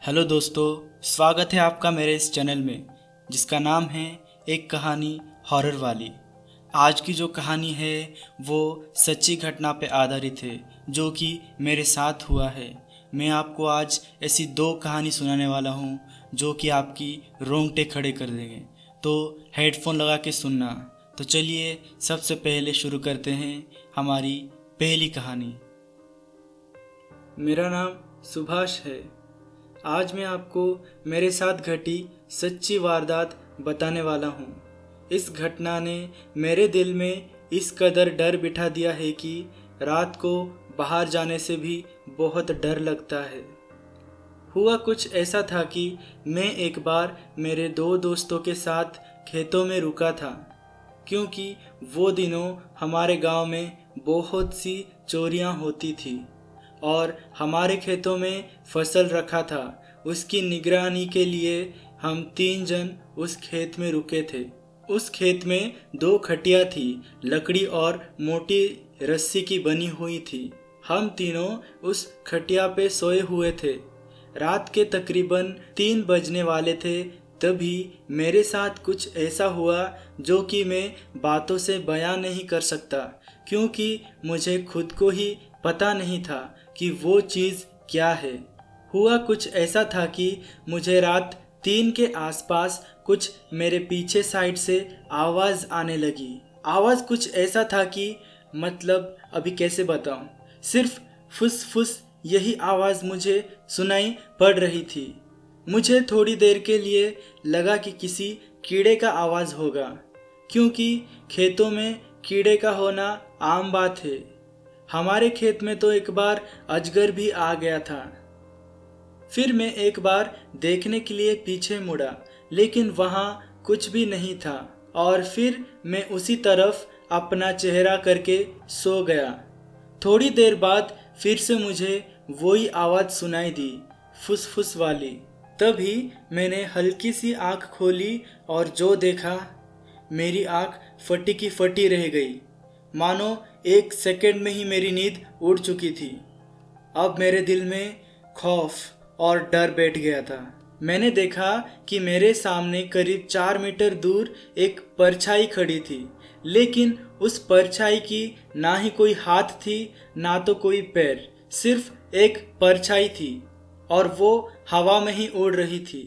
Hello दोस्तों, स्वागत है आपका मेरे इस चैनल में जिसका नाम है एक कहानी हॉरर वाली। आज की जो कहानी है वो सच्ची घटना पे आधारित है जो कि मेरे साथ हुआ है। मैं आपको आज ऐसी दो कहानी सुनाने वाला हूँ जो कि आपकी रोंगटे खड़े कर देंगे, तो हेडफोन लगा के सुनना। तो चलिए सबसे पहले शुरू करते हैं हमारी पहली कहानी। मेरा नाम सुभाष है। आज मैं आपको मेरे साथ घटी सच्ची वारदात बताने वाला हूँ। इस घटना ने मेरे दिल में इस कदर डर बिठा दिया है कि रात को बाहर जाने से भी बहुत डर लगता है। हुआ कुछ ऐसा था कि मैं एक बार मेरे दो दोस्तों के साथ खेतों में रुका था, क्योंकि वो दिनों हमारे गांव में बहुत सी चोरियां होती थी और हमारे खेतों में फसल रखा था। उसकी निगरानी के लिए हम 3 जन उस खेत में रुके थे। उस खेत में 2 खटिया थी, लकड़ी और मोटी रस्सी की बनी हुई थी। हम तीनों उस खटिया पे सोए हुए थे। रात के तकरीबन 3 बजने वाले थे। तभी मेरे साथ कुछ ऐसा हुआ जो कि मैं बातों से बयां नहीं कर सकता, क्योंकि मुझे खुद को ही पता नहीं था कि वो चीज़ क्या है। हुआ कुछ ऐसा था कि मुझे रात 3 के आसपास कुछ मेरे पीछे साइड से आवाज़ आने लगी। आवाज़ कुछ ऐसा था कि मतलब अभी कैसे बताऊं, सिर्फ फुस फुस यही आवाज़ मुझे सुनाई पड़ रही थी। मुझे थोड़ी देर के लिए लगा कि किसी कीड़े का आवाज़ होगा, क्योंकि खेतों में कीड़े का होना आम बात है। हमारे खेत में तो एक बार अजगर भी आ गया था। फिर मैं एक बार देखने के लिए पीछे मुड़ा, लेकिन वहाँ कुछ भी नहीं था और फिर मैं उसी तरफ अपना चेहरा करके सो गया। थोड़ी देर बाद फिर से मुझे वही आवाज़ सुनाई दी, फुसफुस वाली। तभी मैंने हल्की सी आँख खोली और जो देखा, मेरी आँख फटी की फटी रह गई। मानो 1 सेकंड में ही मेरी नींद उड़ चुकी थी। अब मेरे दिल में खौफ और डर बैठ गया था। मैंने देखा कि मेरे सामने करीब 4 मीटर दूर एक परछाई खड़ी थी, लेकिन उस परछाई की ना ही कोई हाथ थी ना तो कोई पैर, सिर्फ एक परछाई थी और वो हवा में ही उड़ रही थी।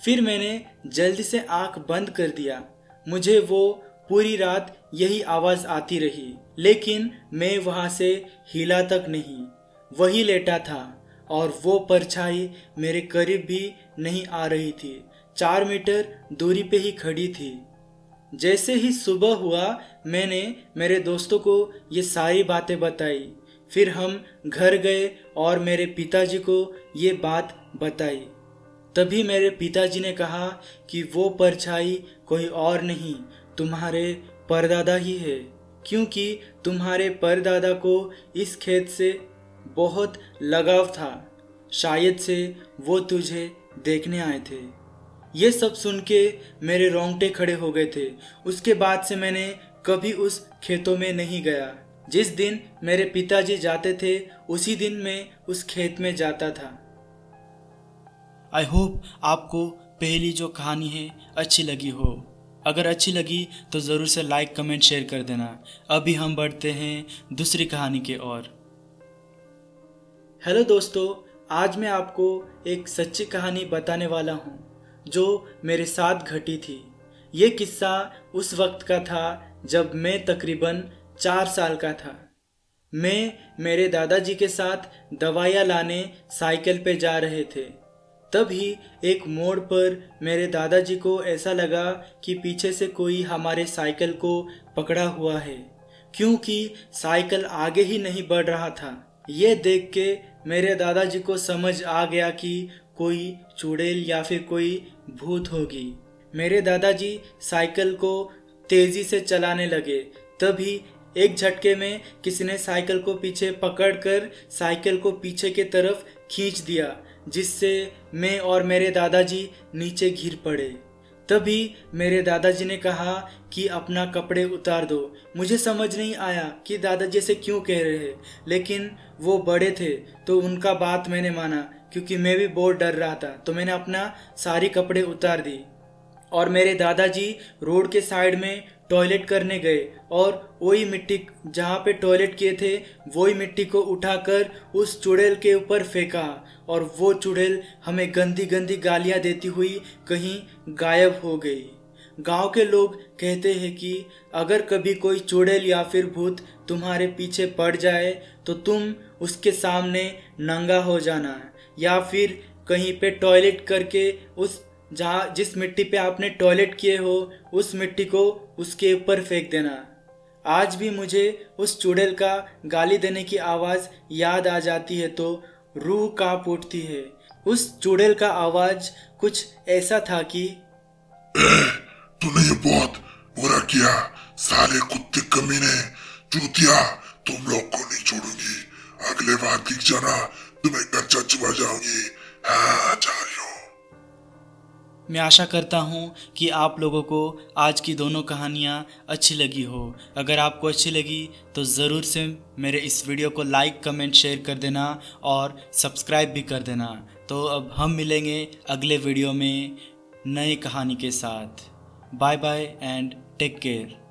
फिर मैंने जल्दी से आंख बंद कर दिया। मुझे वो पूरी रात यही आवाज़ आती रही, लेकिन मैं वहाँ से हिला तक नहीं, वही लेटा था और वो परछाई मेरे करीब भी नहीं आ रही थी। 4 मीटर दूरी पे ही खड़ी थी। जैसे ही सुबह हुआ, मैंने मेरे दोस्तों को ये सारी बातें बताई। फिर हम घर गए और मेरे पिताजी को ये बात बताई। तभी मेरे पिताजी ने कहा कि वो परछाई कोई और नहीं, तुम्हारे परदादा ही है, क्योंकि तुम्हारे परदादा को इस खेत से बहुत लगाव था। शायद से वो तुझे देखने आए थे। ये सब सुन के मेरे रोंगटे खड़े हो गए थे। उसके बाद से मैंने कभी उस खेतों में नहीं गया। जिस दिन मेरे पिताजी जाते थे उसी दिन मैं उस खेत में जाता था। आई होप आपको पहली जो कहानी है अच्छी लगी हो। अगर अच्छी लगी तो ज़रूर से लाइक कमेंट शेयर कर देना। अभी हम बढ़ते हैं दूसरी कहानी के ओर। हेलो दोस्तों, आज मैं आपको एक सच्ची कहानी बताने वाला हूँ जो मेरे साथ घटी थी। ये किस्सा उस वक्त का था जब मैं तकरीबन 4 साल का था। मैं मेरे दादाजी के साथ दवाइयाँ लाने साइकिल पे जा रहे थे। तभी एक मोड़ पर मेरे दादाजी को ऐसा लगा कि पीछे से कोई हमारे साइकिल को पकड़ा हुआ है, क्योंकि साइकिल आगे ही नहीं बढ़ रहा था। ये देख के मेरे दादाजी को समझ आ गया कि कोई चुड़ैल या फिर कोई भूत होगी। मेरे दादाजी साइकिल को तेजी से चलाने लगे। तभी एक झटके में किसी ने साइकिल को पीछे पकड़कर साइकिल को पीछे की तरफ खींच दिया, जिससे मैं और मेरे दादाजी नीचे गिर पड़े। तभी मेरे दादाजी ने कहा कि अपना कपड़े उतार दो। मुझे समझ नहीं आया कि दादाजी से क्यों कह रहे हैं, लेकिन वो बड़े थे तो उनका बात मैंने माना क्योंकि मैं भी बहुत डर रहा था। तो मैंने अपना सारी कपड़े उतार दी और मेरे दादाजी रोड के साइड में टॉयलेट करने गए और वही मिट्टी, जहाँ पे टॉयलेट किए थे, वही मिट्टी को उठाकर उस चुड़ैल के ऊपर फेंका और वो चुड़ैल हमें गंदी गंदी गालियाँ देती हुई कहीं गायब हो गई। गांव के लोग कहते हैं कि अगर कभी कोई चुड़ैल या फिर भूत तुम्हारे पीछे पड़ जाए तो तुम उसके सामने नंगा हो जाना या फिर कहीं पे टॉयलेट करके जिस मिट्टी पे आपने टॉयलेट किए हो उस मिट्टी को उसके ऊपर फेंक देना। आज भी मुझे उस चुड़ैल का गाली देने की आवाज़ याद आ जाती है तो रूह कांप उठती है। उस चुड़ैल का आवाज़ कुछ ऐसा था कि तूने ये बहुत बुरा किया साले कुत्ते कमीने चूतिया, तुम लोग को नहीं छोड़ूंगी। अगले बार दिख जाना तुम्हें कच्चा चुबा जाऊंगी। हाँ जा रही हूँ। मैं आशा करता हूँ कि आप लोगों को आज की दोनों कहानियाँ अच्छी लगी हो। अगर आपको अच्छी लगी तो ज़रूर से मेरे इस वीडियो को लाइक, कमेंट, शेयर कर देना और सब्सक्राइब भी कर देना। तो अब हम मिलेंगे अगले वीडियो में नई कहानी के साथ। Bye bye and take care.